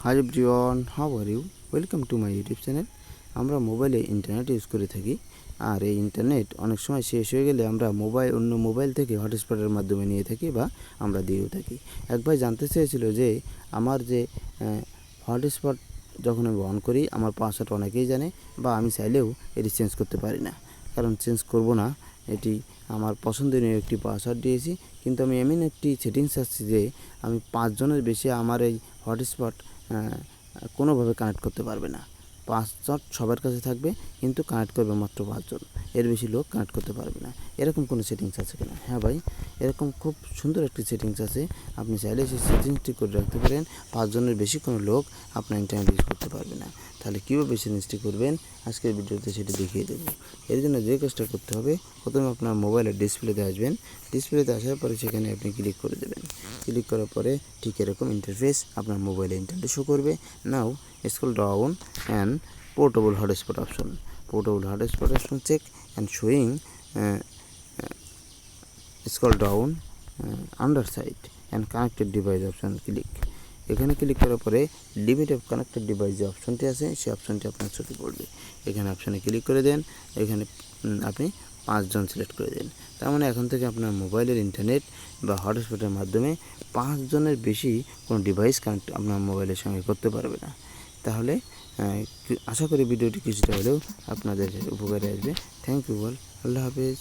High everyone, how are you? Welcome to my YouTube channel. আমরা মোবাইলে internet use করে থাকি, আর এই ইন্টারনেট অনেক সময় শেষ হয়ে গেলে আমরা অন্য মোবাইল থেকে হটস্পটের মাধ্যমে নিয়ে থাকি বা আমরা দিয়েও থাকি। এক ভাই জানতে চেয়েছিল যে আমার যে হটস্পট যখন আমি অন করি আমার পাসওয়ার্ড অনেকেই জানে, বা আমি চাইলেও এটি চেঞ্জ করতে পারি না। কারণ চেঞ্জ করব না, এটি আমার পছন্দনীয় একটি পাসওয়ার্ড দিয়েছি, কিন্তু আমি এমন একটি সেটিংস আসছি যে আমি 5 জনের বেশি আমার এই হটস্পট কোনোভাবে কানেক্ট করতে পারবে না। পাসওয়ার্ড সবার কাছে থাকবে, কিন্তু কানেক্ট করবে মাত্র 5 জন, এর বেশি লোক কানেক্ট করতে পারবে না। এরকম কোনো সেটিংস আছে কিনা? হ্যাঁ ভাই, এরকম খুব সুন্দর একটি সেটিংস আছে। আপনি চাইলে সেই সেটিংসটি করে রাখতে পারেন। 5 জনের বেশি কোনো লোক আপনার ইন্টারনেট ইউজ করতে পারবে না। তাহলে কীভাবে সেটিংসটি করবেন আজকের ভিডিওতে সেটি দেখিয়ে দেবো। এর জন্য যে কাজটা করতে হবে, প্রথমে আপনার মোবাইলের ডিসপ্লেতে আসবেন। ডিসপ্লেতে আসার পরে সেখানে আপনি ক্লিক করে দেবেন। ক্লিক করার পরে ঠিক এরকম ইন্টারফেস আপনার মোবাইলে ইন্টারনেট শো করবে। Now scroll down and portable hotspot option. Portable hotspot option check and showing scroll down under side and connected device option click. এখানে ক্লিক করার পরে লিমিট অফ কানেক্টেড ডিভাইস যে অপশনটি আছে সেই অপশনটি আপনার চোখে পড়বে। এখানে অপশানে ক্লিক করে দেন। এখানে আপনি 5 জন সিলেক্ট করে দেন। তার মানে এখন থেকে আপনার মোবাইলের ইন্টারনেট বা হটস্পটের মাধ্যমে 5 জনের বেশি কোনো ডিভাইস কানেক্ট আপনার মোবাইলের সঙ্গে করতে পারবে না। তাহলে আশা করি ভিডিওটি কিছুটা হলেও আপনাদের উপকারে আসবে। Thank you all. আল্লাহ হাফেজ।